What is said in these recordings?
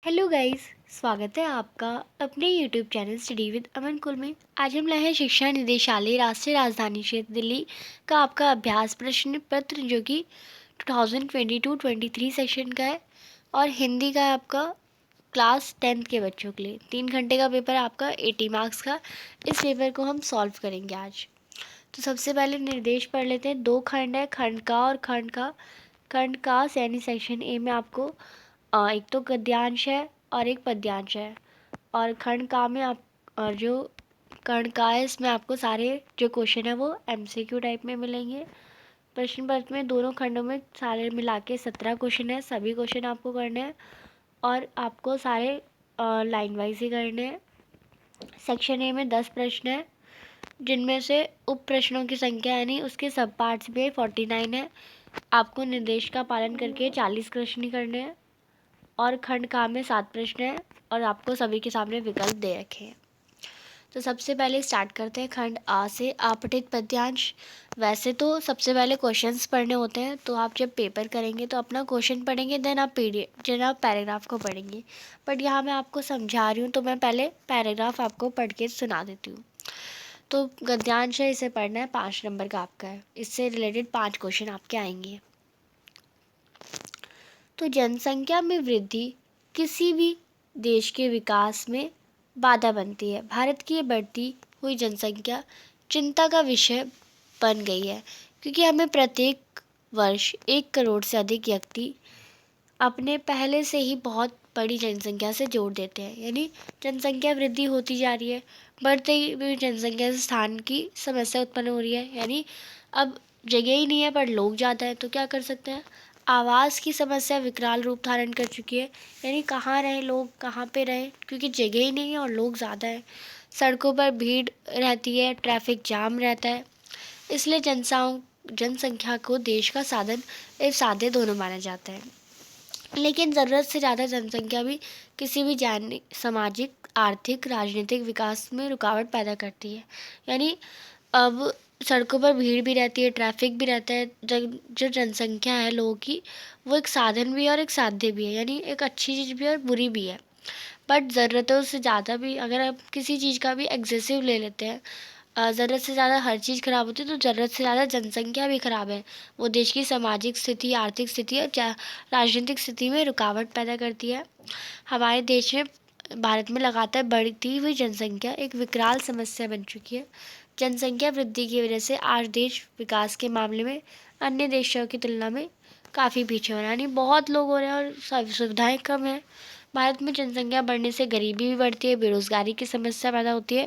Hello guys. स्वागत है आपका अपने यूट्यूब चैनल स्टडी विद अमन कुल में। आज हम लाए हैं शिक्षा निदेशालय राष्ट्रीय राजधानी क्षेत्र दिल्ली का आपका अभ्यास प्रश्न पत्र जो कि 2022-23 सेशन का है और हिंदी का है आपका क्लास 10th के बच्चों के लिए। 3 घंटे का पेपर है आपका 80 मार्क्स का। इस पेपर को हम सॉल्व करेंगे आज। तो सबसे पहले निर्देश पढ़ लेते हैं। 2 खंड है, खंड का और खंड का यानी सेक्शन ए में आपको एक तो गद्यांश है और एक पद्यांश है। और खंड का में आप और जो खंड का है इसमें आपको सारे जो क्वेश्चन है वो एमसीक्यू टाइप में मिलेंगे। प्रश्न पत्र में दोनों खंडों में सारे मिला के 17 क्वेश्चन है। सभी क्वेश्चन आपको करने हैं और आपको सारे लाइन वाइज ही करने हैं। सेक्शन ए में 10 प्रश्न है जिनमें से उप प्रश्नों की संख्या यानी उसके सब पार्ट्स में 49 है। आपको निर्देश का पालन करके 40 प्रश्न ही करने हैं। और खंड का में 7 प्रश्न हैं और आपको सभी के सामने विकल्प दे रखे हैं। तो सबसे पहले स्टार्ट करते हैं खंड आ से, अपठित पद्यांश। वैसे तो सबसे पहले क्वेश्चंस पढ़ने होते हैं, तो आप जब पेपर करेंगे तो अपना क्वेश्चन पढ़ेंगे, देन आप पैराग्राफ को पढ़ेंगे। बट यहाँ मैं आपको समझा रही हूँ तो मैं पहले पैराग्राफ आपको पढ़ के सुना देती हूँ। तो गद्यांश है, इसे पढ़ना है, 5 नंबर का आपका है। इससे रिलेटेड 5 क्वेश्चन आपके आएंगे। तो जनसंख्या में वृद्धि किसी भी देश के विकास में बाधा बनती है। भारत की ये बढ़ती हुई जनसंख्या चिंता का विषय बन गई है क्योंकि हमें प्रत्येक वर्ष 1 करोड़ से अधिक व्यक्ति अपने पहले से ही बहुत बड़ी जनसंख्या से जोड़ देते हैं। यानी जनसंख्या वृद्धि होती जा रही है, बढ़ते हुई जनसंख्या से स्थान की समस्या उत्पन्न हो रही है। यानी अब जगह ही नहीं है पर लोग ज़्यादा है, तो क्या कर सकते हैं। आवास की समस्या विकराल रूप धारण कर चुकी है। यानी कहाँ रहें लोग, कहाँ पे रहें, क्योंकि जगह ही नहीं है और लोग ज़्यादा है। सड़कों पर भीड़ रहती है, ट्रैफिक जाम रहता है। इसलिए जनसंख्या को देश का साधन एवं साध्य दोनों माना जाता है। लेकिन ज़रूरत से ज़्यादा जनसंख्या भी किसी भी सामाजिक, आर्थिक, राजनीतिक विकास में रुकावट पैदा करती है। यानी अब सड़कों पर भीड़ भी रहती है, ट्रैफिक भी रहता है। जो जनसंख्या है लोगों की, वो एक साधन भी है और एक साध्य भी है। यानी एक अच्छी चीज़ भी है और बुरी भी है। बट ज़रूरतों से ज़्यादा भी अगर आप किसी चीज़ का भी एग्जेसिव ले लेते हैं, ज़रूरत से ज़्यादा हर चीज़ ख़राब होती है, तो ज़रूरत से ज़्यादा जनसंख्या भी ख़राब है। वो देश की सामाजिक स्थिति, आर्थिक स्थिति और राजनीतिक स्थिति में रुकावट पैदा करती है। हमारे देश में, भारत में लगातार बढ़ती हुई जनसंख्या एक विकराल समस्या बन चुकी है। जनसंख्या वृद्धि की वजह से आज देश विकास के मामले में अन्य देशों की तुलना में काफ़ी पीछे हो रहा है। यानी बहुत लोग हो रहे हैं और सुविधाएँ कम हैं। भारत में जनसंख्या बढ़ने से गरीबी भी बढ़ती है, बेरोजगारी की समस्या पैदा होती है।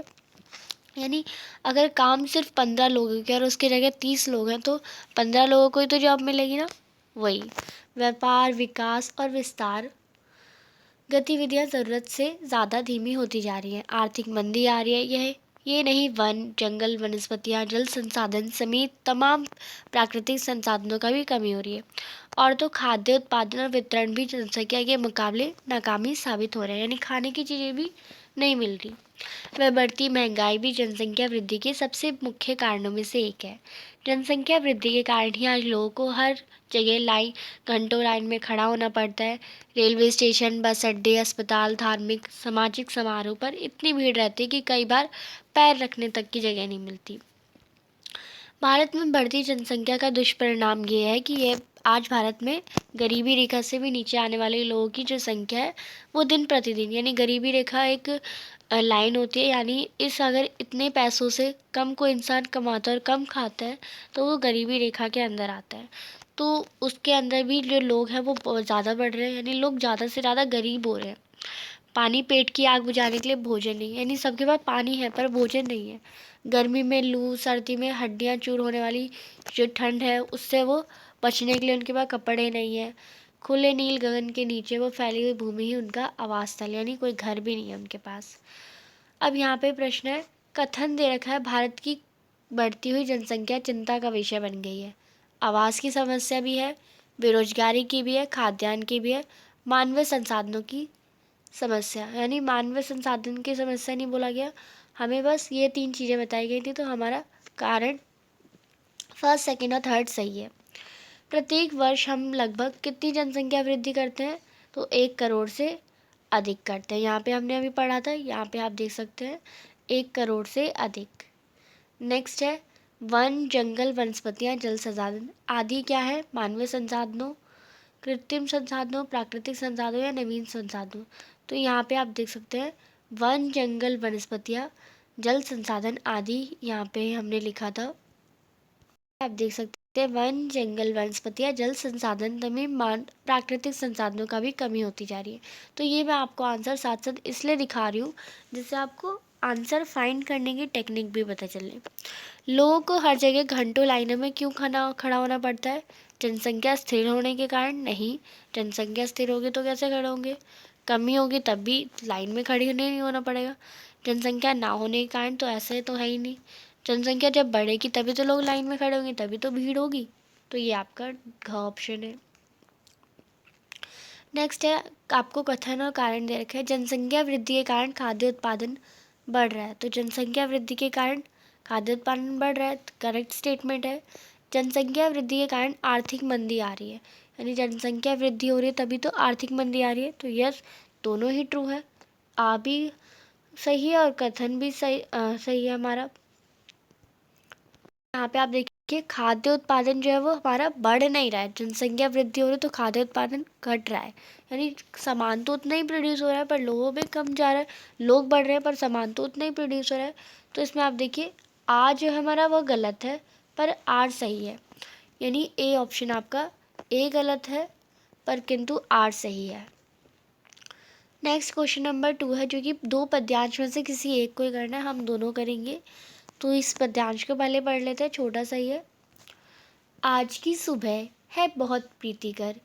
यानी अगर काम सिर्फ 15 लोगों के और उसकी जगह 30 लोग हैं तो 15 लोगों को ही तो जॉब मिलेगी ना। वही व्यापार, विकास और विस्तार गतिविधियां ज़रूरत से ज़्यादा धीमी होती जा रही हैं। आर्थिक मंदी आ रही है। ये नहीं, वन, जंगल, वनस्पतियां, जल संसाधन समेत तमाम प्राकृतिक संसाधनों का भी कमी हो रही है। और तो खाद्य उत्पादन और वितरण भी जनसंख्या के मुकाबले नाकामी साबित हो रहे हैं। यानी खाने की चीज़ें भी नहीं मिल रही। वह बढ़ती महंगाई भी जनसंख्या वृद्धि के सबसे मुख्य कारणों में से एक है। जनसंख्या वृद्धि के कारण ही आज लोगों को हर जगह घंटों लाइन में खड़ा होना पड़ता है। रेलवे स्टेशन, बस अड्डे, अस्पताल, धार्मिक, सामाजिक समारोह पर इतनी भीड़ रहती है कि कई बार पैर रखने तक की जगह नहीं मिलती। भारत में बढ़ती जनसंख्या का दुष्परिणाम ये है कि ये आज भारत में गरीबी रेखा से भी नीचे आने वाले लोगों की जो संख्या है वो दिन प्रतिदिन, यानी गरीबी रेखा एक लाइन होती है। यानी अगर इतने पैसों से कम कोई इंसान कमाता है और कम खाता है तो वो गरीबी रेखा के अंदर आता है। तो उसके अंदर भी जो लोग हैं वो बहुत ज़्यादा बढ़ रहे हैं। यानी लोग ज़्यादा से ज़्यादा गरीब हो रहे हैं। पानी, पेट की आग बुझाने के लिए भोजन नहीं, यानी सबके पास पानी है पर भोजन नहीं है। गर्मी में लू, सर्दी में हड्डियां चूर होने वाली जो ठंड है उससे वो बचने के लिए उनके पास कपड़े नहीं है। खुले नील गगन के नीचे वो फैली हुई भूमि ही उनका आवास स्थल, यानी कोई घर भी नहीं है उनके पास। अब यहाँ पे प्रश्न है, कथन दे रखा है भारत की बढ़ती हुई जनसंख्या चिंता का विषय बन गई है। आवास की समस्या भी है, बेरोजगारी की भी है, खाद्यान्न की भी है, मानवीय संसाधनों की समस्या। यानी मानवीय संसाधन की समस्या नहीं बोला गया, हमें बस ये 3 चीज़ें बताई गई थी, तो हमारा कारण फर्स्ट, सेकंड और थर्ड सही है। प्रत्येक वर्ष हम लगभग कितनी जनसंख्या वृद्धि करते हैं, तो 1 करोड़ से अधिक करते हैं। यहाँ पे हमने अभी पढ़ा था, यहाँ पे आप देख सकते हैं 1 करोड़ से अधिक। नेक्स्ट है वन, जंगल, वनस्पतियाँ, जल संसाधन आदि क्या है? मानवीय संसाधनों, कृत्रिम संसाधनों, प्राकृतिक संसाधनों या नवीन संसाधनों। तो यहाँ पे आप देख सकते हैं वन, जंगल, वनस्पतियाँ, जल संसाधन आदि, यहाँ पे हमने लिखा था। आप देख सकते हैं वन, जंगल, वनस्पतियाँ, जल संसाधन तभी प्राकृतिक संसाधनों का भी कमी होती जा रही है। तो ये मैं आपको आंसर साथ साथ इसलिए दिखा रही हूँ जिससे आपको आंसर फाइंड करने की टेक्निक भी पता चले। लोगों को हर जगह घंटों लाइनों में क्यों खड़ा होना पड़ता है? जनसंख्या स्थिर होने के कारण? नहीं, जनसंख्या स्थिर होगी तो कैसे खड़े होंगे? कमी होगी तब भी लाइन में खड़ी नहीं होना पड़ेगा। जनसंख्या ना होने के कारण तो ऐसे तो है ही नहीं। जनसंख्या जब बढ़ेगी तभी तो लोग लाइन में खड़े होंगे, तभी तो भीड़ होगी। तो ये आपका घ ऑप्शन है। नेक्स्ट है, आपको कथन और कारण दे रखा है। जनसंख्या वृद्धि के कारण खाद्य उत्पादन बढ़ रहा है। तो जनसंख्या वृद्धि के कारण खाद्य उत्पादन बढ़ रहा है, करेक्ट स्टेटमेंट है। जनसंख्या वृद्धि के कारण आर्थिक मंदी आ रही है, यानी जनसंख्या वृद्धि हो रही है तभी तो आर्थिक मंदी आ रही है। तो यस, दोनों ही ट्रू है। आ भी सही है और कथन भी सही है हमारा। यहाँ पे आप देखिए खाद्य उत्पादन जो है वो हमारा बढ़ नहीं रहा है। जनसंख्या वृद्धि हो रही है तो खाद्य उत्पादन घट रहा है, यानी सामान तो उतना ही प्रोड्यूस हो रहा है पर लोगों में कम जा रहा है। लोग बढ़ रहे हैं पर सामान तो उतना ही प्रोड्यूस हो रहा है। तो इसमें आप देखिए आ जो है हमारा वो गलत है पर आर सही है, यानी ए ऑप्शन आपका ए गलत है पर किंतु आर सही है। नेक्स्ट क्वेश्चन नंबर 2 है, जो कि 2 पद्यांश में से किसी एक को ही करना है, हम दोनों करेंगे। तो इस पद्यांश को पहले पढ़ लेते हैं, छोटा सा ही है। आज की सुबह है बहुत प्रीतिकर,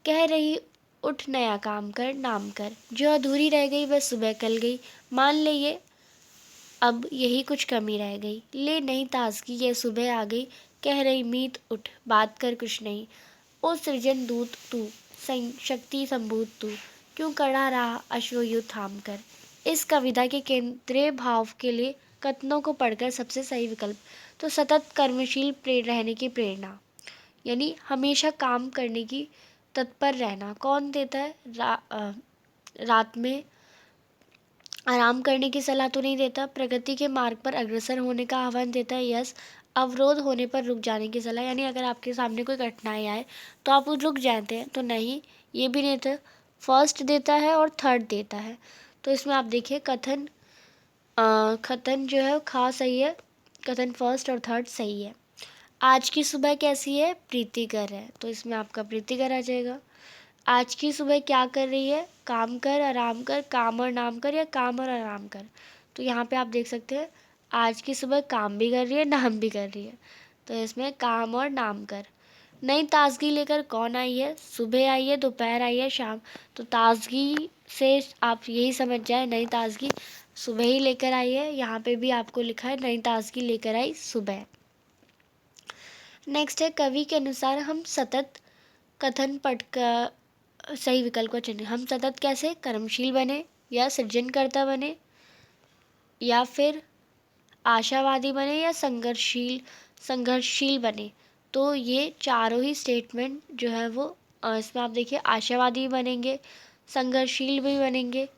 कह रही उठ नया काम कर नाम कर, जो अधूरी रह गई वह सुबह कल गई, मान ले ये अब यही कुछ कमी रह गई, ले नई ताजगी ये सुबह आ गई, कह रही मीत उठ बात कर कुछ नहीं, ओ सृजन दूत तू शक्ति संभूत तू, क्यों कड़ा रहा अश्वयुध थाम कर। इस कविता के केंद्रीय भाव के लिए कथनों को पढ़कर सबसे सही विकल्प। तो सतत कर्मशील रहने की प्रेरणा, यानी हमेशा काम करने की तत्पर रहना। कौन देता है? रात में आराम करने की सलाह तो नहीं देता। प्रगति के मार्ग पर अग्रसर होने का आह्वान देता है। यस। अवरोध होने पर रुक जाने की सलाह, यानी अगर आपके सामने कोई कठिनाई आए तो आप रुक जाते हैं। तो नहीं, ये भी नहीं देता। फर्स्ट देता है और थर्ड देता है। तो इसमें आप देखिए कथन कथन जो है खा सही है, कथन फर्स्ट और थर्ड सही है। आज की सुबह कैसी है? प्रीतिकर है, तो इसमें आपका प्रीतिकर आ जाएगा। आज की सुबह क्या कर रही है? काम कर, आराम कर, काम और नाम कर, या काम और आराम कर। तो यहाँ पे आप देख सकते हैं आज की सुबह काम भी कर रही है, नाम भी कर रही है। तो इसमें काम और नाम कर। नई ताजगी लेकर कौन आई है? सुबह आई है, दोपहर आई है, शाम। तो ताजगी से आप यही समझ जाए नई ताजगी सुबह ही लेकर आई है। यहाँ पे भी आपको लिखा है नई ताजगी लेकर आई सुबह। नेक्स्ट है, कवि के अनुसार हम सतत कथन पढ़कर सही विकल्प को चुनें। हम सतत कैसे? कर्मशील बने, या सृजनकर्ता बने, या फिर आशावादी बने, या संघर्षशील बने। तो ये चारों ही स्टेटमेंट जो है वो इसमें आप देखिए आशावादी भी बनेंगे, संघर्षशील भी बनेंगे,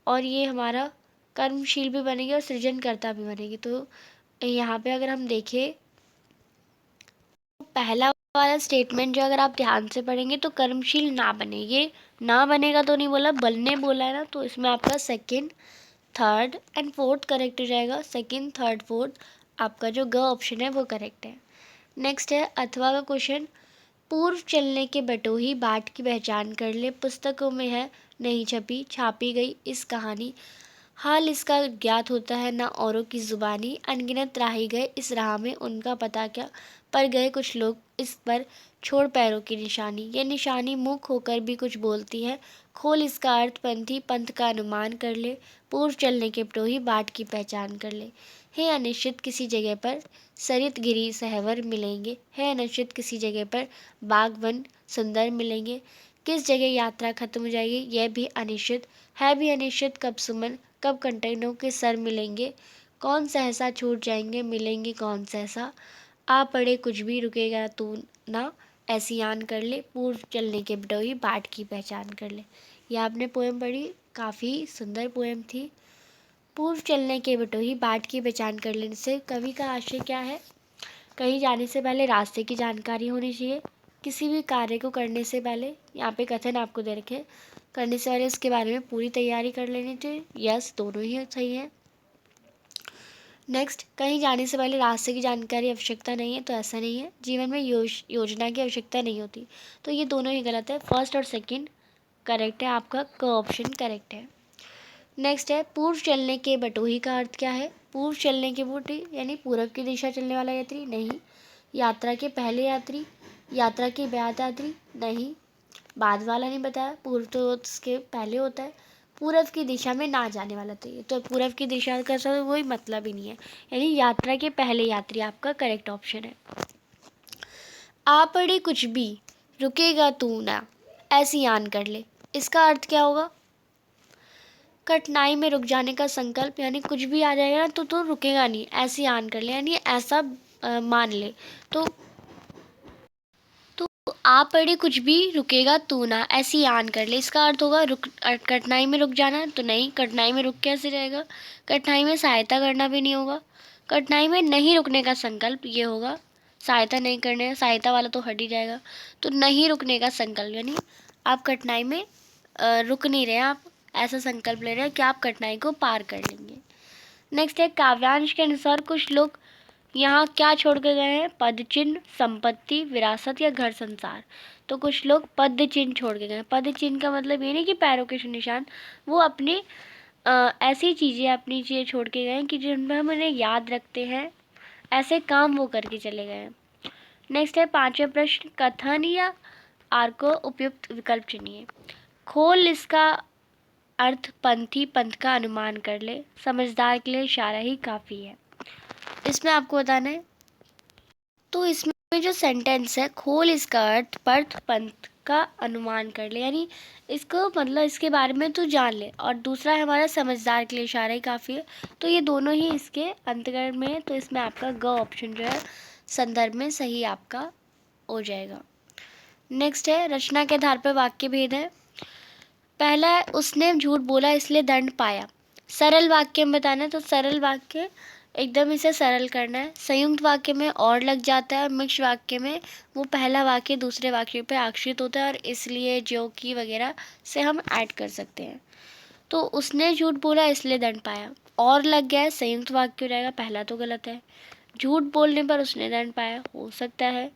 और ये हमारा कर्मशील भी बनेंगे और सृजनकर्ता भी बनेंगे। तो यहाँ पे अगर हम देखें पहला वाला स्टेटमेंट जो अगर आप ध्यान से पढ़ेंगे तो कर्मशील ना बने, ये ना बनेगा तो नहीं बोला, बनने बोला है ना। तो इसमें आपका second, third and fourth correct हो जाएगा। सेकंड, थर्ड, फोर्थ आपका जो ग ऑप्शन है वो करेक्ट है। नेक्स्ट है अथवा का क्वेश्चन। पूर्व चलने के बटोही बाट की पहचान कर ले, पुस्तकों में है नहीं छपी छापी गई इस कहानी, हाल इसका ज्ञात होता है ना औरों की जुबानी, अनगिनत राही गए इस राह में उनका पता क्या, पर गए कुछ लोग इस पर छोड़ पैरों की निशानी, ये निशानी मुख होकर भी कुछ बोलती है, खोल इसका अर्थ पंथी पंथ का अनुमान कर ले, पूर्व चलने के प्रोही बाट की पहचान कर ले। है अनिश्चित किसी जगह पर सरित गिरी सहवर मिलेंगे, है अनिश्चित किसी जगह पर बाग वन सुंदर मिलेंगे, किस जगह यात्रा खत्म हो जाएगी यह भी अनिश्चित है, भी अनिश्चित कब सुमन कब कंटेनरों के सर मिलेंगे, कौन सहसा छूट जाएंगे मिलेंगे कौन सहसा, आ पड़े कुछ भी रुकेगा तू ना, ऐसी आन कर ले, पूर्व चलने के बटोही बाट की पहचान कर ले। ये आपने पोएम पढ़ी, काफ़ी सुंदर पोएम थी। पूर्व चलने के बटोही बाट की पहचान कर लेने से कवि का आशय क्या है? कहीं जाने से पहले रास्ते की जानकारी होनी चाहिए। किसी भी कार्य को करने से पहले, यहाँ पे कथन आपको दे रखे, करने से पहले उसके बारे में पूरी तैयारी कर लेनी चाहिए। यस, दोनों ही सही है। नेक्स्ट, कहीं जाने से पहले रास्ते की जानकारी आवश्यकता नहीं है, तो ऐसा नहीं है। जीवन में योजना की आवश्यकता नहीं होती, तो ये दोनों ही गलत है। फर्स्ट और सेकंड करेक्ट है, आपका क ऑप्शन करेक्ट है। नेक्स्ट है, पूर्व चलने के बटोही का अर्थ क्या है? पूर्व चलने के बटोही यानी पूर्व की दिशा चलने वाला यात्री? नहीं। यात्रा के पहले यात्री? यात्रा के बाद यात्री? नहीं। बाद वाला नहीं बताया, पूर्व तो उसके पहले होता है। पूर्व की दिशा में ना जाने वाला, तो ये तो पूर्व की दिशा का सब वही मतलब ही नहीं है, यानी यात्रा के पहले यात्री आपका करेक्ट ऑप्शन है। आ पड़े कुछ भी, रुकेगा तू ना, ऐसी आन कर ले, इसका अर्थ क्या होगा? कठिनाई में रुक जाने का संकल्प, यानी कुछ भी आ जाएगा ना तो रुकेगा नहीं, ऐसी आन कर ले, यानी ऐसा मान ले। तो आ पड़े कुछ भी, रुकेगा तू ना, ऐसी आन कर ले, इसका अर्थ होगा कठिनाई में रुक जाना, तो नहीं, कठिनाई में रुक कैसे रहेगा? कठिनाई में सहायता करना भी नहीं होगा। कठिनाई में नहीं रुकने का संकल्प, ये होगा। सहायता नहीं करने, सहायता वाला तो हट ही जाएगा। तो नहीं रुकने का संकल्प, यानी आप कठिनाई में रुक नहीं रहे, आप ऐसा संकल्प ले रहे हैं कि आप कठिनाई को पार कर लेंगे। नेक्स्ट है, काव्यांश के अनुसार कुछ लोग यहाँ क्या छोड़ के गए हैं? पद चिन्ह, संपत्ति, विरासत या घर संसार। तो कुछ लोग पद चिन्ह छोड़ के गए। पद चिन्ह का मतलब ये नहीं कि पैरों के निशान, वो अपनी ऐसी चीज़ें, अपनी चीज़ें छोड़ के गए कि जिनमें हम उन्हें याद रखते हैं, ऐसे काम वो करके चले गए हैं। नेक्स्ट है, पांचवा प्रश्न, कथन या आर को उपयुक्त विकल्प चुनिए। खोल इसका अर्थ पंथी, पंथ का अनुमान कर ले, समझदार के लिए इशारा ही काफ़ी है। इसमें आपको बताना है, तो इसमें जो सेंटेंस है, खोल इसका अर्थ पंथ, पंथ का अनुमान कर ले, यानी इसको मतलब इसके बारे में तू जान ले, और दूसरा है हमारा समझदार के लिए इशारा ही काफ़ी है। तो ये दोनों ही इसके अंतर्गत में है, तो इसमें आपका ग ऑप्शन जो है संदर्भ में सही आपका हो जाएगा। नेक्स्ट है, रचना के आधार पर वाक्य भेद है। पहला है, उसने झूठ बोला इसलिए दंड पाया। सरल वाक्य में बताना है, तो सरल वाक्य एकदम इसे सरल करना है। संयुक्त वाक्य में और लग जाता है, और मिक्स वाक्य में वो पहला वाक्य दूसरे वाक्य पे आश्रित होता है, और इसलिए, जो कि वगैरह से हम ऐड कर सकते हैं। तो उसने झूठ बोला इसलिए दंड पाया, और लग गया है, संयुक्त वाक्य हो जाएगा, पहला तो गलत है। झूठ बोलने पर उसने दंड पाया, हो सकता है।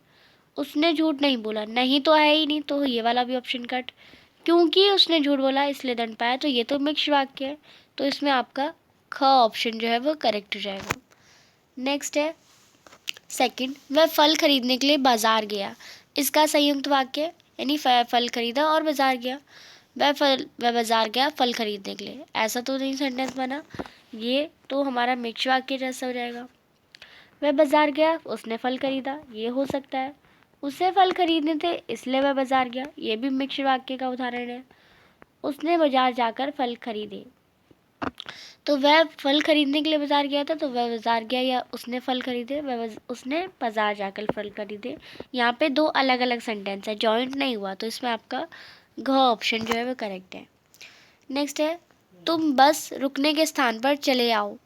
उसने झूठ नहीं बोला, नहीं तो है ही नहीं, तो ये वाला भी ऑप्शन कट। क्योंकि उसने झूठ बोला इसलिए दंड पाया, तो ये तो मिक्स वाक्य है, तो इसमें आपका ख ऑप्शन जो है वो करेक्ट हो जाएगा। नेक्स्ट है सेकंड, वह फल खरीदने के लिए बाजार गया। इसका संयुक्त वाक्य, यानी फल खरीदा और बाजार गया। वह बाजार गया फल खरीदने के लिए, ऐसा तो नहीं सेंटेंस बना, ये तो हमारा मिक्स वाक्य जैसा हो जाएगा। वह बाजार गया, उसने फल खरीदा, ये हो सकता है। उसे फल खरीदने थे इसलिए वह बाजार गया, ये भी मिक्स वाक्य का उदाहरण है। उसने बाजार जाकर फल खरीदे, तो वह फल खरीदने के लिए बाजार गया था, तो वह बाजार गया, या उसने फल खरीदे, उसने बाजार जाकर फल खरीदे। यहाँ पे दो अलग अलग सेंटेंस है, जॉइंट नहीं हुआ, तो इसमें आपका घ ऑप्शन जो है वो करेक्ट है। नेक्स्ट है, तुम बस रुकने के स्थान पर चले आओ।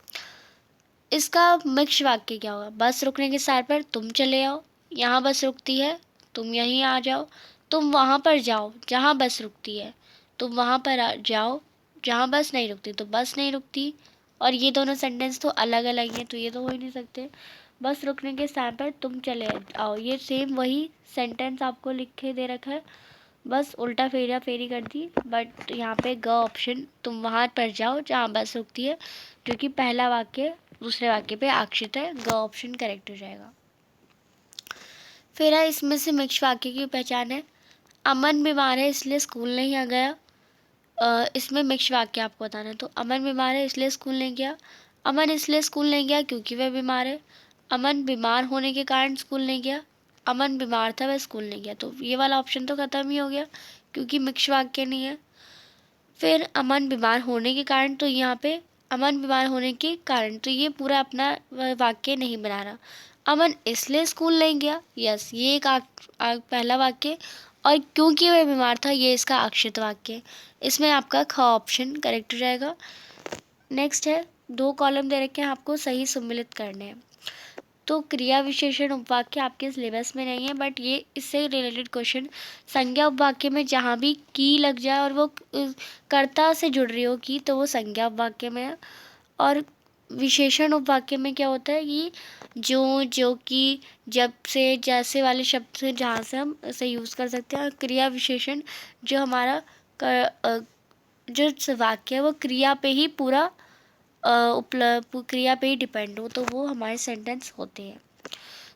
इसका मिक्स वाक्य क्या होगा? बस रुकने के स्थान पर तुम चले आओ, यहाँ बस रुकती है, तुम यहीं आ जाओ। तुम वहाँ पर जाओ जहाँ बस रुकती है, तुम वहाँ पर जाओ जहाँ बस नहीं रुकती, तो बस नहीं रुकती। और ये दोनों सेंटेंस तो अलग अलग हैं, तो ये तो हो ही नहीं सकते। बस रुकने के स्थान पर तुम चले आओ, ये सेम वही सेंटेंस आपको लिख के दे रखा है, बस उल्टा फेरा फेरी कर दी। बट यहाँ पे ग ऑप्शन, तुम वहाँ पर जाओ जहाँ बस रुकती है, क्योंकि पहला वाक्य दूसरे वाक्य पे आश्रित है, ग ऑप्शन करेक्ट हो जाएगा। फिर है, इसमें से मिक्स वाक्य की पहचान है। अमन बीमार है इसलिए स्कूल नहीं आ गया। इसमें मिक्स वाक्य आपको बताना है, तो अमन बीमार है इसलिए स्कूल नहीं गया। अमन इसलिए स्कूल नहीं गया क्योंकि वह बीमार है। अमन बीमार होने के कारण स्कूल नहीं गया। अमन बीमार था, वह स्कूल नहीं गया, तो ये वाला ऑप्शन तो ख़त्म ही हो गया, क्योंकि मिक्स वाक्य नहीं है। फिर अमन बीमार होने के कारण, तो यहाँ पे अमन बीमार होने के कारण, तो ये पूरा अपना वाक्य नहीं बना रहा। अमन इसलिए स्कूल नहीं गया, यस, ये एक पहला वाक्य, और क्योंकि वह बीमार था, ये इसका आश्रित वाक्य है। इसमें आपका ख ऑप्शन करेक्ट हो जाएगा। नेक्स्ट है, 2 कॉलम दे रखे हैं, आपको सही सम्मिलित करने हैं। तो क्रिया विशेषण उपवाक्य आपके सिलेबस में नहीं है, बट ये इससे रिलेटेड क्वेश्चन, संज्ञा उपवाक्य में जहाँ भी की लग जाए और वो कर्ता से जुड़ रही हो की, तो वो संज्ञा उपवाक्य में है। और विशेषण उपवाक्य में क्या होता है कि जो कि, जब से, जैसे वाले शब्द से जहाँ से हम इसे यूज़ कर सकते हैं। और क्रिया विशेषण जो हमारा जो वाक्य है वो क्रिया पे ही पूरा क्रिया पे ही डिपेंड हो, तो वो हमारे सेंटेंस होते हैं।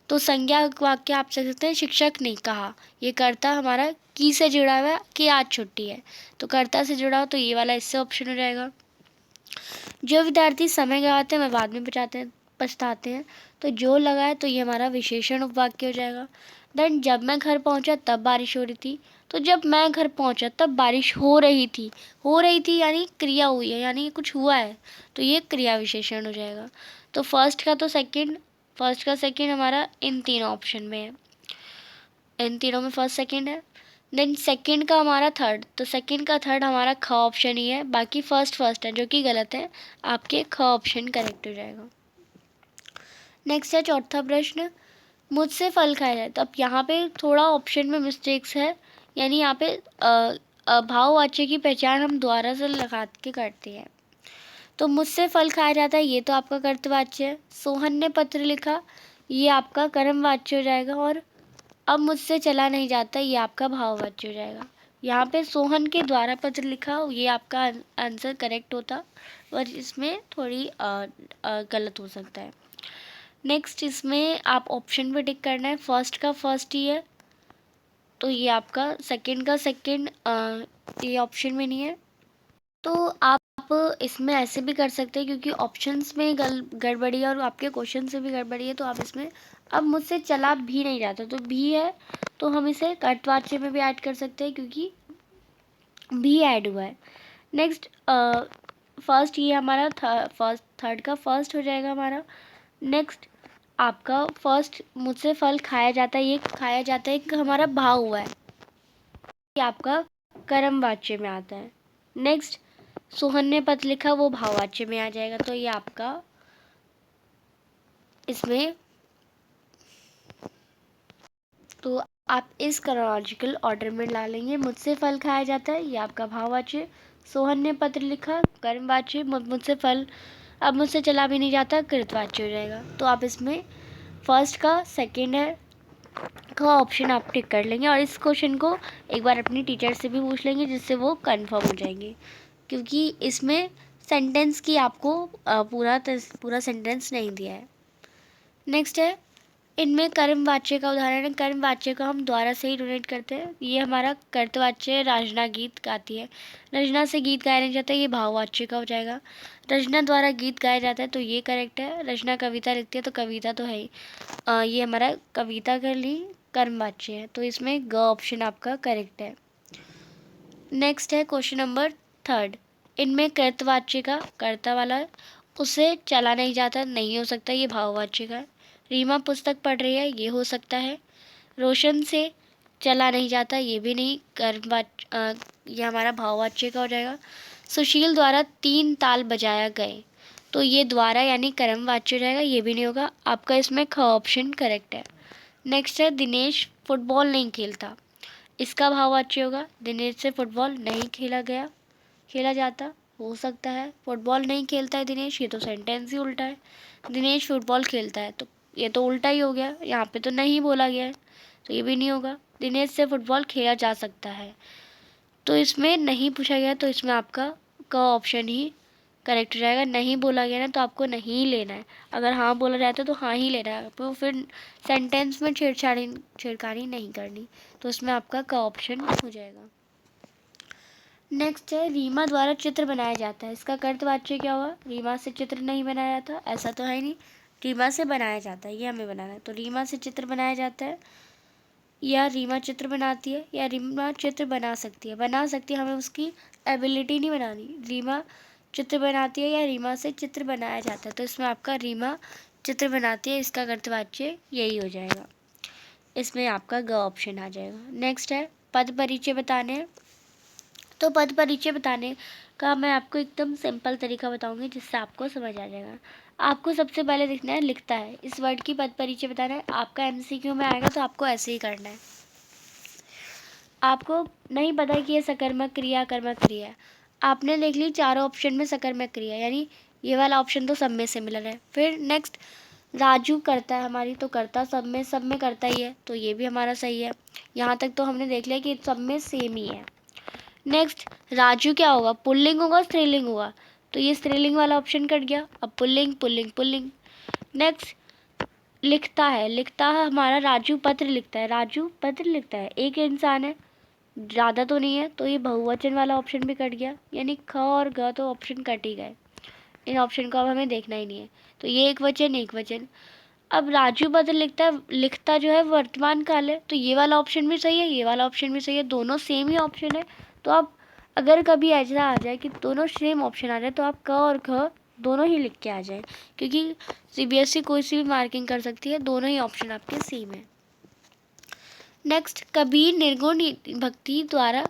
तो संज्ञा वाक्य आप कह सकते हैं, शिक्षक ने कहा, ये कर्ता हमारा की से जुड़ा हुआ है कि आज छुट्टी है, तो कर्ता से जुड़ा हो तो ये वाला इससे ऑप्शन हो जाएगा। जो विद्यार्थी समय गवाते हैं वह बाद में पछताते हैं, तो जो लगा है तो ये हमारा विशेषण उपवाक्य हो जाएगा। देन जब मैं घर पहुंचा तब बारिश हो रही थी, तो जब मैं घर पहुंचा तब बारिश हो रही थी यानी क्रिया हुई है, यानी कुछ हुआ है, तो ये क्रिया विशेषण हो जाएगा। तो फर्स्ट का सेकंड हमारा इन तीनों ऑप्शन में है, इन तीनों में फर्स्ट सेकंड है। देन सेकंड का हमारा थर्ड, तो सेकंड का थर्ड हमारा ख ऑप्शन ही है, बाकी फर्स्ट है जो कि गलत है, आपके ख ऑप्शन करेक्ट हो जाएगा। नेक्स्ट है चौथा प्रश्न, मुझसे फल खाया जाए। तो अब यहाँ पे थोड़ा ऑप्शन में मिस्टेक्स है, यानी यहाँ पे भाववाच्य की पहचान हम द्वारा से लगा के करते हैं। तो मुझसे फल खाया जाता है, ये तो आपका कर्तवाच्य है। सोहन ने पत्र लिखा, ये आपका कर्मवाच्य हो जाएगा। और अब मुझसे चला नहीं जाता, ये आपका भाववाच्य हो जाएगा। यहाँ पे सोहन के द्वारा पत्र लिखा, ये आपका आंसर करेक्ट होता, और इसमें थोड़ी गलत हो सकता है। नेक्स्ट इसमें आप ऑप्शन पे टिक करना है, फर्स्ट का फर्स्ट ही है, तो ये आपका सेकंड का सेकंड ये ऑप्शन में नहीं है। तो आप इसमें ऐसे भी कर सकते हैं, क्योंकि ऑप्शंस में गड़बड़ी है और आपके क्वेश्चन से भी गड़बड़ी है, तो आप इसमें अब मुझसे चला भी नहीं जाता, तो भी है, तो हम इसे कर्तवाच्य में भी ऐड कर सकते हैं, क्योंकि भी ऐड हुआ है। नेक्स्ट फर्स्ट, ये हमारा थर्ड का फर्स्ट हो जाएगा हमारा। नेक्स्ट आपका फर्स्ट, मुझसे फल खाया जाता है, ये खाया जाता है कि हमारा भाव हुआ है, ये आपका कर्मवाच्य में आता है। नेक्स्ट सोहन ने पत्र लिखा, वो भाववाच्य में आ जाएगा, तो ये आपका इसमें, तो आप इस क्रोनोलॉजिकल ऑर्डर में ला लेंगे। मुझसे फल खाया जाता है, ये आपका भाववाच्य। सोहन ने पत्र लिखा, कर्मवाच्य। मुझसे फल, अब मुझसे चला भी नहीं जाता, कृतवाच्य हो जाएगा। तो आप इसमें फर्स्ट का सेकंड है का ऑप्शन आप टिक कर लेंगे, और इस क्वेश्चन को एक बार अपनी टीचर से भी पूछ लेंगे, जिससे वो कंफर्म हो जाएंगे, क्योंकि इसमें सेंटेंस की आपको पूरा सेंटेंस नहीं दिया है। नेक्स्ट है, इनमें कर्मवाच्य का उदाहरण है, कर्मवाच्य का हम द्वारा से ही डोनेट करते हैं। ये हमारा कर्तवाच्य, रचना गीत गाती है, रचना से गीत गाया नहीं जाता, ये भाववाच्य का हो जाएगा। रचना द्वारा गीत गाया जाता है, तो ये करेक्ट है। रचना कविता लिखती है, तो कविता तो है ही, ये हमारा कविता के लिए कर्मवाच्य है, तो इसमें ग ऑप्शन आपका करेक्ट है। नेक्स्ट है क्वेश्चन नंबर थर्ड, इनमें कर्तवाच्य का कर्ता वाला है, उसे चला नहीं जाता, नहीं हो सकता, ये भाववाच्य का है। रीमा पुस्तक पढ़ रही है, ये हो सकता है। रोशन से चला नहीं जाता, ये भी नहीं, ये हमारा भाववाच्य का हो जाएगा। सुशील द्वारा 3 ताल बजाया गए, तो ये द्वारा यानी कर्मवाच्य हो जाएगा, ये भी नहीं होगा, आपका इसमें ख ऑप्शन करेक्ट है। नेक्स्ट है, दिनेश फुटबॉल नहीं खेलता, इसका भाववाच्य होगा। दिनेश से फुटबॉल नहीं खेला जाता, हो सकता है। फुटबॉल नहीं खेलता है दिनेश, ये तो सेंटेंस ही उल्टा है। दिनेश फुटबॉल खेलता है, तो ये तो उल्टा ही हो गया, यहाँ पे तो नहीं बोला गया है, तो ये भी नहीं होगा। दिनेश से फुटबॉल खेला जा सकता है, तो इसमें नहीं पूछा गया, तो इसमें आपका का ऑप्शन ही करेक्ट हो जाएगा। नहीं बोला गया ना, तो आपको नहीं लेना है, अगर हाँ बोला जाता है तो हाँ ही लेना है, तो फिर सेंटेंस में छेड़खानी नहीं करनी, तो इसमें आपका का ऑप्शन हो जाएगा। नेक्स्ट है, रीमा द्वारा चित्र बनाया जाता है, इसका कर्तवाच्य क्या हुआ। रीमा से चित्र नहीं बनाया जाता, ऐसा तो है नहीं, रीमा से बनाया जाता है, ये हमें बनाना है, तो रीमा से चित्र बनाया जाता है, या रीमा चित्र बनाती है, या रीमा चित्र बना सकती है, हमें उसकी एबिलिटी नहीं बनानी। रीमा चित्र बनाती है या रीमा से चित्र बनाया जाता है, तो इसमें आपका रीमा चित्र बनाती है, इसका कर्तवाच्य यही हो जाएगा, इसमें आपका ग ऑप्शन आ जाएगा। नेक्स्ट है, पद परिचय बताने हैं। तो पद परिचय बताने का मैं आपको एकदम सिंपल तरीका बताऊंगी जिससे आपको समझ आ जाएगा। आपको सबसे पहले लिखना है लिखता है, इस वर्ड की पद परिचय बताना है। आपका एमसीक्यू में आएगा तो आपको ऐसे ही करना है। आपको नहीं पता कि ये सकर्मक क्रिया कर्मक क्रिया है, आपने लिख ली चारों ऑप्शन में सकर्मक क्रिया, यानी ये वाला ऑप्शन तो सब में सिमिलर है। फिर नेक्स्ट, राजू करता है हमारी, तो करता सब में करता ही है, तो ये भी हमारा सही है। यहाँ तक तो हमने देख लिया कि सब में सेम ही है। नेक्स्ट, राजू क्या होगा, पुल्लिंग होगा स्त्रीलिंग होगा, तो ये स्त्रीलिंग वाला ऑप्शन कट गया। अब पुल्लिंग पुल्लिंग पुल्लिंग। नेक्स्ट, लिखता है हमारा, राजू पत्र लिखता है, राजू पत्र लिखता है, एक इंसान है, ज़्यादा तो नहीं है, तो ये बहुवचन वाला ऑप्शन भी कट गया, यानी ख और ग तो ऑप्शन कट ही गए। इन ऑप्शन को अब हमें देखना ही नहीं है, तो ये एक वचन। अब राजू पत्र लिखता है, लिखता जो है वर्तमान काल है, तो ये वाला ऑप्शन भी सही है, ये वाला ऑप्शन भी सही है, दोनों सेम ही ऑप्शन है। तो आप अगर कभी ऐसा आ जाए कि दोनों सेम ऑप्शन आ जाए तो आप क और ख दोनों ही लिख के आ जाए, क्योंकि सीबीएसई कोई सी भी मार्किंग कर सकती है, दोनों ही ऑप्शन आपके सेम है। नेक्स्ट, कबीर निर्गुण भक्ति द्वारा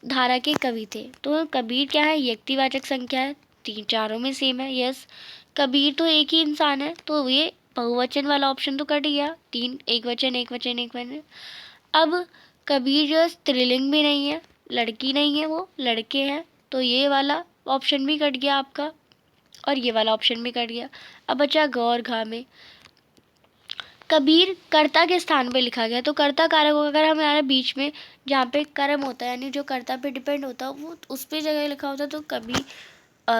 धारा के कवि थे, तो कबीर क्या है, व्यक्तिवाचक संख्या है, तीन चारों में सेम है। यस, कबीर तो एक ही इंसान है, तो ये बहुवचन वाला ऑप्शन तो कट गया, तीन, एक वचन एक वचन एक वचन। अब कबीर जो है स्त्रीलिंग भी नहीं है, लड़की नहीं है, वो लड़के हैं, तो ये वाला ऑप्शन भी कट गया आपका, और ये वाला ऑप्शन भी कट गया। अब बचा ग और घ में, कबीर कर्ता के स्थान पे लिखा गया, तो कर्ता कारक होगा, अगर हमारे बीच में जहाँ पे कर्म होता है, यानी जो कर्ता पे डिपेंड होता है, वो उस पे जगह लिखा होता है, तो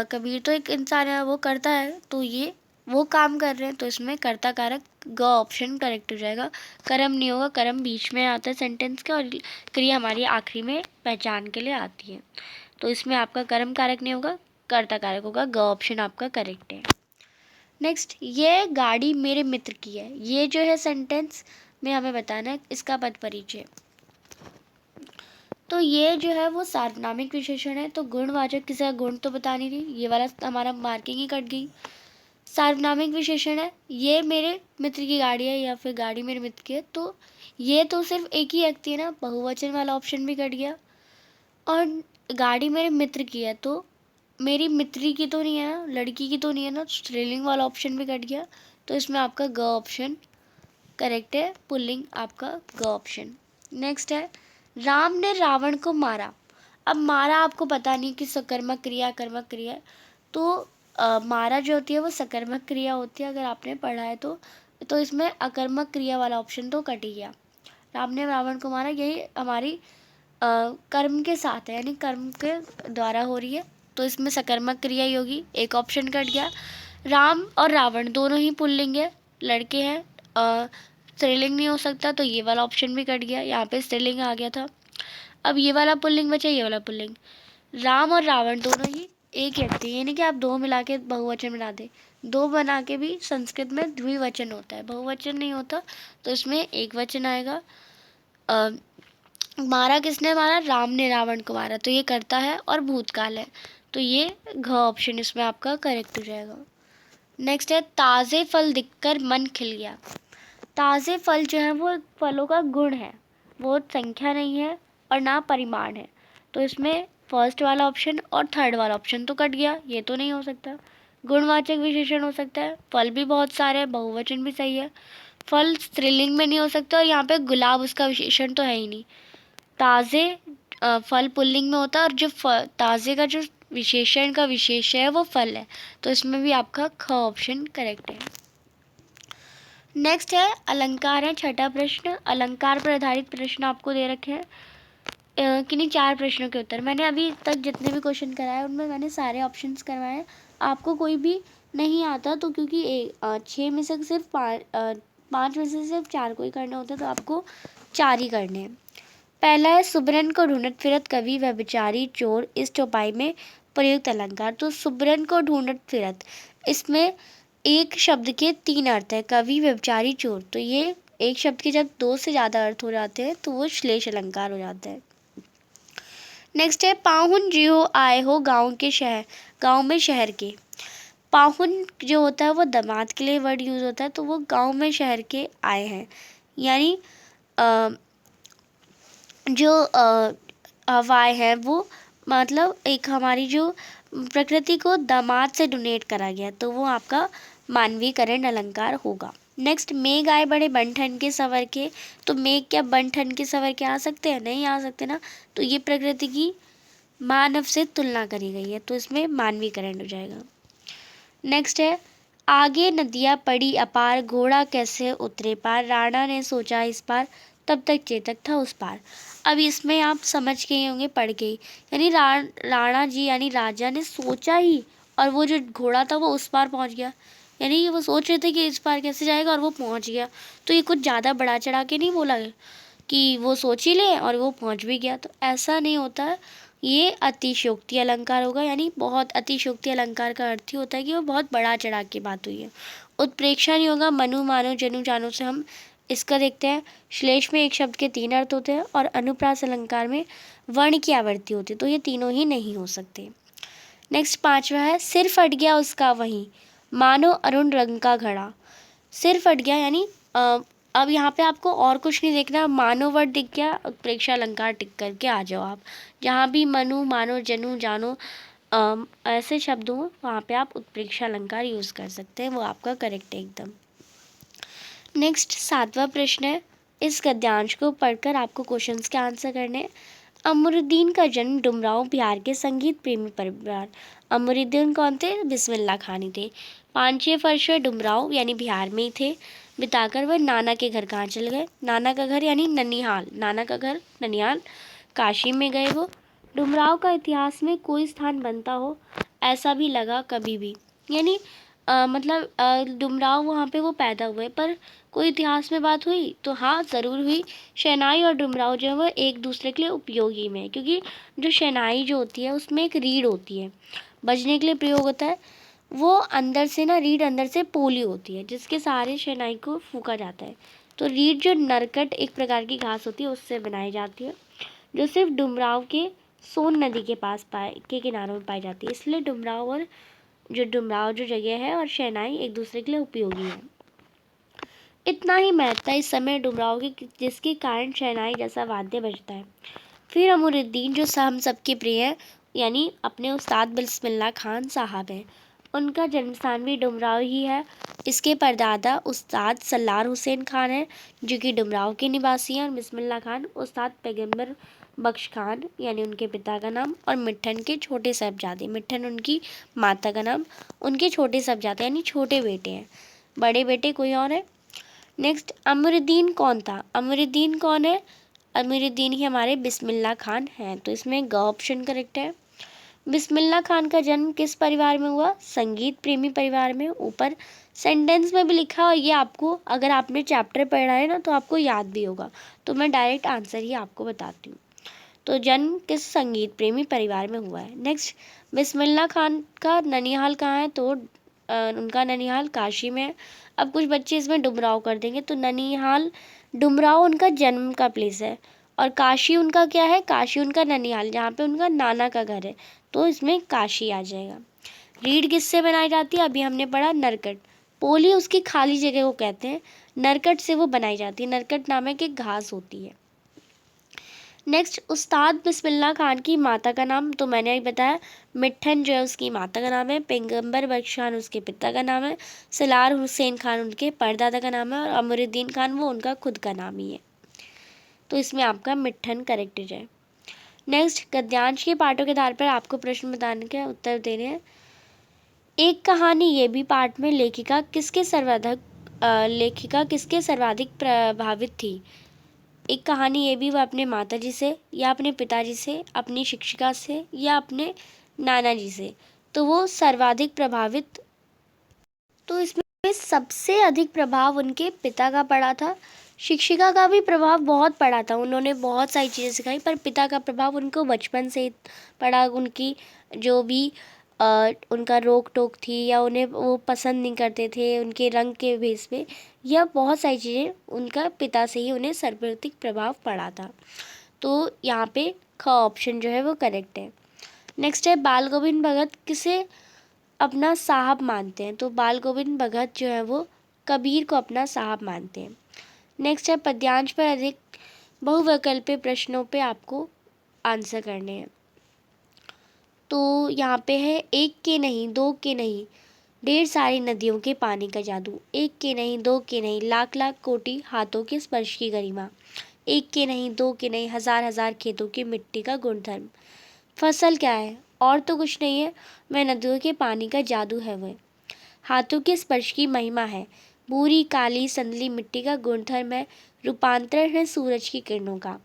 कबीर तो एक इंसान है, वो करता है, तो ये वो काम कर रहे हैं, तो इसमें कर्ता कारक ग ऑप्शन करेक्ट हो जाएगा। कर्म नहीं होगा, कर्म बीच में आता है सेंटेंस के, और क्रिया हमारी आखिरी में पहचान के लिए आती है, तो इसमें आपका कर्म कारक नहीं होगा, कर्ता कारक होगा, ग ऑप्शन आपका करेक्ट है। नेक्स्ट, ये गाड़ी मेरे मित्र की है, ये जो है सेंटेंस में हमें बताना है इसका पद परिचय। तो ये जो है वो सार्वनामिक विशेषण है, तो गुणवाचक किसी का गुण तो बता नहीं रही, ये वाला हमारा मार्किंग ही कट गई। सार्वनामिक विशेषण है, ये मेरे मित्र की गाड़ी है या फिर गाड़ी मेरे मित्र की है, तो ये तो सिर्फ एक ही व्यक्ति है ना, बहुवचन वाला ऑप्शन भी कट गया। और गाड़ी मेरे मित्र की है, तो मेरी मित्री की तो नहीं है ना, लड़की की तो नहीं है ना, स्त्रीलिंग वाला ऑप्शन भी कट गया, तो इसमें आपका ग ऑप्शन करेक्ट है, पुल्लिंग आपका ग ऑप्शन। नेक्स्ट है, राम ने रावण को मारा। अब मारा आपको पता नहीं कि सकर्मक क्रिया कर्मक क्रिया है, तो मारा जो होती है वो सकर्मक क्रिया होती है, अगर आपने पढ़ा है तो इसमें अकर्मक क्रिया वाला ऑप्शन तो कट ही गया। राम ने रावण को मारा, यही हमारी कर्म के साथ है, यानी कर्म के द्वारा हो रही है, तो इसमें सकर्मक क्रिया ही होगी, एक ऑप्शन कट गया। राम और रावण दोनों ही पुल्लिंग है, लड़के हैं, स्त्रीलिंग नहीं हो सकता, तो ये वाला ऑप्शन भी कट गया, यहाँ पे स्त्रीलिंग आ गया था। अब ये वाला पुल्लिंग बचा, ये वाला पुल्लिंग, राम और रावण दोनों ही एक व्यक्ति, यानी कि आप दो मिला के बहुवचन बना दे, दो बना के भी संस्कृत में द्विवचन होता है, बहुवचन नहीं होता, तो इसमें एक वचन आएगा। मारा किसने मारा, राम ने रावण को मारा, तो ये करता है और भूतकाल है, तो ये घ ऑप्शन इसमें आपका करेक्ट हो जाएगा। नेक्स्ट है, ताज़े फल दिखकर मन खिल गया। ताज़े फल जो है वो फलों का गुण है, वो संख्या नहीं है और ना परिमाण है, तो इसमें फर्स्ट वाला ऑप्शन और थर्ड वाला ऑप्शन तो कट गया, ये तो नहीं हो सकता। गुणवाचक विशेषण हो सकता है, फल भी बहुत सारे हैं, बहुवचन भी सही है, फल स्त्रीलिंग में नहीं हो सकता, और यहाँ पे गुलाब उसका विशेषण तो है ही नहीं। ताज़े फल पुल्लिंग में होता है, और जो ताज़े का जो विशेषण का विशेष है वो फल है, तो इसमें भी आपका ख ऑप्शन करेक्ट है। नेक्स्ट है अलंकार है, छठा प्रश्न, अलंकार पर आधारित प्रश्न आपको दे रखे हैं, किन्हीं चार प्रश्नों के उत्तर। मैंने अभी तक जितने भी क्वेश्चन कराए उनमें मैंने सारे ऑप्शंस करवाए हैं, आपको कोई भी नहीं आता तो, क्योंकि 6 में से सिर्फ 5 में से सिर्फ 4 को ही करने होते हैं, तो आपको 4 ही करने हैं। पहला है, सुबरन को ढूंढत फिरत कवि व्यभिचारी चोर इस चौपाई में प्रयुक्त अलंकार, तो सुबरन को ढूंढत फिरत, इसमें एक शब्द के 3 अर्थ है, कवि व्यभिचारी चोर, तो ये एक शब्द के जब 2 से ज़्यादा अर्थ हो जाते हैं तो वो श्लेष अलंकार हो जाता है। नेक्स्ट है, पाहुन जियो आए हो गाँव में शहर के। पाहुन जो होता है वो दामाद के लिए वर्ड यूज़ होता है, तो वो गाँव में शहर के आए हैं, यानी जो हवाएं हैं वो मतलब एक हमारी जो प्रकृति को दामाद से डोनेट करा गया, तो वो आपका मानवीकरण अलंकार होगा। नेक्स्ट, मेघ आए बड़े बन ठन के संवर के। तो मेघ क्या बन ठन के संवर के आ सकते हैं? नहीं आ सकते ना। तो ये प्रकृति की मानव से तुलना करी गई है, तो इसमें मानवीकरण हो जाएगा। नेक्स्ट है, आगे नदियाँ पड़ी अपार, घोड़ा कैसे उतरे पार, राणा ने सोचा इस पार, तब तक चेतक था उस पार। अब इसमें आप समझ गए होंगे, पढ़ के ही, यानी राणा जी यानी राजा ने सोचा ही, और वो जो घोड़ा था वो उस पार पहुंच गया। यानी वो सोच रहे थे कि इस पार कैसे जाएगा और वो पहुंच गया। तो ये कुछ ज़्यादा बढ़ा चढ़ा के नहीं बोला है कि वो सोच ही ले और वो पहुंच भी गया, तो ऐसा नहीं होता है। ये अतिशयोक्ति अलंकार होगा, यानी बहुत अतिशयोक्ति अलंकार का अर्थ ही होता है कि वो बहुत बड़ा चढ़ा के बात हुई है। उत्प्रेक्षा नहीं होगा, मनु मानो जनु जानो से हम इसका देखते हैं। श्लेष में एक शब्द के 3 अर्थ होते हैं और अनुप्रास अलंकार में वर्ण की आवृत्ति होती है, तो ये तीनों ही नहीं हो सकते। नेक्स्ट 5वां है, सिर फट गया उसका वहीं, मानो अरुण रंग का घड़ा। सिर फट गया यानी अब यहाँ पे आपको और कुछ नहीं देखना, मानो वर्ड दिख गया, उत्प्रेक्षा अलंकार टिक करके आ जाओ आप। जहाँ भी मनु मानो जनु जानो ऐसे शब्द हो वहाँ पे आप उत्प्रेक्षा अलंकार यूज़ कर सकते हैं, वो आपका करेक्ट है एकदम। नेक्स्ट 7वां प्रश्न है, इस गद्यांश को पढ़कर आपको क्वेश्चंस के आंसर करने हैं। अमरुद्दीन का जन्म डुमरांव बिहार के संगीत प्रेमी परिवार। अमरुद्दीन कौन थे? बिस्मिल्लाह खानी थे। 5-6 वर्ष डुमरांव यानी बिहार में ही थे, बिताकर वह नाना के घर कहाँ चले गए? नाना का घर यानी ननिहाल, नाना का घर ननिहाल, काशी में गए वो। डुमरांव का इतिहास में कोई स्थान बनता हो ऐसा भी लगा कभी भी, यानी मतलब डुमरांव वहाँ पे वो पैदा हुए, पर कोई इतिहास में बात हुई तो हाँ ज़रूर हुई। शहनाई और डुमरांव जो है वो एक दूसरे के लिए उपयोगी में है, क्योंकि जो शहनाई जो होती है उसमें एक रीढ़ होती है, बजने के लिए प्रयोग होता है। वो अंदर से ना रीढ़ अंदर से पोली होती है जिसके सहारे शहनाई को फूंका जाता है। तो रीढ़ जो नरकट एक प्रकार की घास होती है उससे बनाई जाती है, जो सिर्फ डुमरांव के सोन नदी के पास के किनारों में पाई जाती है। इसलिए डुमरांव जो जगह है और शहनाई एक दूसरे के लिए उपयोगी है। इतना ही महत्व है इस समय डुमरांव की, जिसके कारण शहनाई जैसा वाद्य बजता है। फिर अमरुद्दीन जो हम सबके प्रिय हैं, यानी अपने उस्ताद बिस्मिल्लाह खान साहब हैं, उनका जन्म स्थान भी डुमरांव ही है। इसके परदादा उस्ताद सल्लार हुसैन खान हैं जो कि डुमरांव के निवासी हैं, और बिस्मिल्लाह खान उस्ताद पैगंबर बख्श खान यानी उनके पिता का नाम, और मिट्ठन के छोटे साहबजादे, मिट्ठन उनकी माता का नाम, उनके छोटे साहबजादे यानी छोटे बेटे हैं, बड़े बेटे कोई और है। नेक्स्ट, अमरुद्दीन कौन था? अमरुद्दीन कौन है? अमीरुद्दीन ही हमारे बिस्मिल्लाह खान हैं, तो इसमें ग ऑप्शन करेक्ट है। बिस्मिल्लाह खान का जन्म किस परिवार में हुआ? संगीत प्रेमी परिवार में। ऊपर सेंटेंस में भी लिखा है, और ये आपको अगर आपने चैप्टर पढ़ा है ना तो आपको याद भी होगा, तो मैं डायरेक्ट आंसर ही आपको बताती हूँ। तो जन्म किस संगीत प्रेमी परिवार में हुआ है। नेक्स्ट, बिस्मिल्लाह खान का ननिहाल कहाँ है? तो उनका ननिहाल काशी में है। अब कुछ बच्चे इसमें डुमराव कर देंगे, तो ननिहाल डुमराव उनका जन्म का प्लेस है, और काशी उनका क्या है? काशी उनका ननिहाल जहाँ पे उनका नाना का घर है, तो इसमें काशी आ जाएगा। रीढ़ किससे बनाई जाती है? अभी हमने पढ़ा नरकट। पोली उसकी खाली जगह को कहते हैं, नरकट से वो बनाई जाती है, नरकट नामक एक घास होती है। नेक्स्ट, उस्ताद बिस्मिल्लाह खान की माता का नाम, तो मैंने अभी बताया, मिट्ठन जो है उसकी माता का नाम है, पैगंबर बख्श खान उसके पिता का नाम है, सलार हुसैन खान उनके परदादा का नाम है, और अमरुद्दीन खान वो उनका खुद का नाम ही है, तो इसमें आपका मिट्ठन करेक्ट हो जाए। नेक्स्ट, गद्यांश के पाठों के आधार पर आपको प्रश्न बताने के उत्तर देने हैं। एक कहानी ये भी पाठ में लेखिका किसके सर्वाधिक प्रभावित थी? एक कहानी ये भी, वो अपने माताजी से या अपने पिताजी से, अपनी शिक्षिका से या अपने नाना जी से, तो वो सर्वाधिक प्रभावित, तो इसमें सबसे अधिक प्रभाव उनके पिता का पड़ा था। शिक्षिका का भी प्रभाव बहुत पड़ा था, उन्होंने बहुत सारी चीज़ें सिखाई, पर पिता का प्रभाव उनको बचपन से पड़ा। उनकी जो भी उनका रोक टोक थी, या उन्हें वो पसंद नहीं करते थे उनके रंग के बेस पे, या बहुत सारी चीज़ें उनका पिता से ही उन्हें सर्वाधिक प्रभाव पड़ा था, तो यहाँ पे ख ऑप्शन जो है वो करेक्ट है। नेक्स्ट है, बाल गोविंद भगत किसे अपना साहब मानते हैं? तो बाल गोविंद भगत जो है वो कबीर को अपना साहब मानते हैं। नेक्स्ट है, पद्यांश पर अधिक बहुविकल्पीय प्रश्नों पे आपको आंसर करने हैं। तो यहाँ पे है, एक के नहीं, दो के नहीं, ढेर सारी नदियों के पानी का जादू। एक के नहीं, दो के नहीं, लाख लाख कोटि हाथों के स्पर्श की गरिमा। एक के नहीं, दो के नहीं, हजार हजार खेतों की मिट्टी का गुणधर्म। फसल क्या है? और तो कुछ नहीं है, वह नदियों के पानी का जादू है। वह हाथों के स्पर्श की महिमा है। भूरी काली संदली मिट्टी का गुणधर्म है। रूपांतरण है सूरज की किरणों का।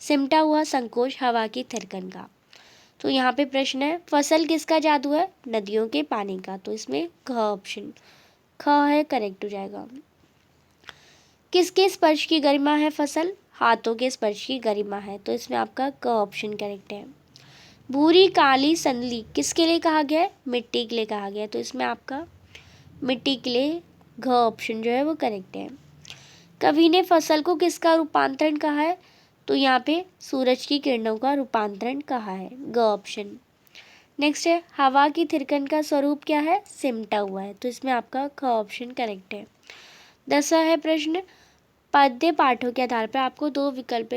सिमटा हुआ संकोच हवा की थिरकन का। तो यहाँ पे प्रश्न है, फसल किसका जादू है? नदियों के पानी का। तो इसमें ख ऑप्शन, ख है करेक्ट हो जाएगा। किसके स्पर्श की गरिमा है फसल? हाथों के स्पर्श की गरिमा है। तो इसमें आपका क ऑप्शन करेक्ट है। भूरी काली संदली किसके लिए कहा गया है? मिट्टी के लिए कहा गया है। तो इसमें आपका मिट्टी के लिए घ ऑप्शन जो है वो करेक्ट है। कवि ने फसल को किसका रूपांतरण कहा है? तो यहाँ पे सूरज की किरणों का रूपांतरण कहा है, ग ऑप्शन। नेक्स्ट है, हवा की थिरकन का स्वरूप क्या है? सिमटा हुआ है। तो इसमें आपका ख ऑप्शन करेक्ट है। 10वां है प्रश्न, पद्य पाठों के आधार पर आपको 2 विकल्प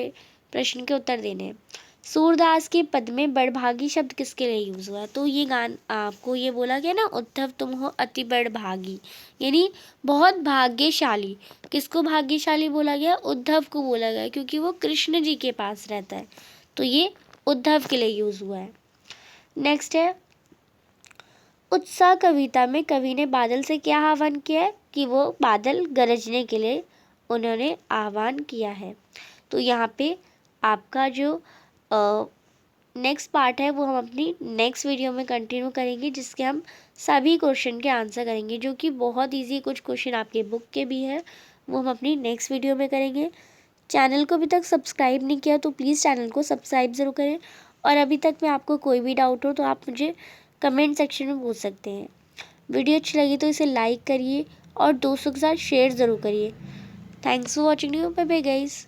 प्रश्न के उत्तर देने हैं। सूरदास के पद में बड़भागी शब्द किसके लिए यूज हुआ है? तो ये गान आपको ये बोला गया ना, उद्धव तुम हो अति बड़भागी, यानी बहुत भाग्यशाली। किसको भाग्यशाली बोला गया? उद्धव को बोला गया, क्योंकि वो कृष्ण जी के पास रहता है। तो ये उद्धव के लिए यूज हुआ है। नेक्स्ट है, उत्साह कविता में कवि ने बादल से क्या आह्वान किया है? कि वो बादल गरजने के लिए उन्होंने आह्वान किया है। तो यहाँ पे आपका जो नेक्स्ट पार्ट है वो हम अपनी नेक्स्ट वीडियो में कंटिन्यू करेंगे, जिसके हम सभी क्वेश्चन के आंसर करेंगे, जो कि बहुत इजी कुछ क्वेश्चन आपके बुक के भी हैं, वो हम अपनी नेक्स्ट वीडियो में करेंगे। चैनल को अभी तक सब्सक्राइब नहीं किया तो प्लीज़ चैनल को सब्सक्राइब ज़रूर करें, और अभी तक में आपको कोई भी डाउट हो तो आप मुझे कमेंट सेक्शन में पूछ सकते हैं। वीडियो अच्छी लगी तो इसे लाइक करिए और दोस्तों के साथ शेयर ज़रूर करिए। Thanks for watching you, bye bye guys.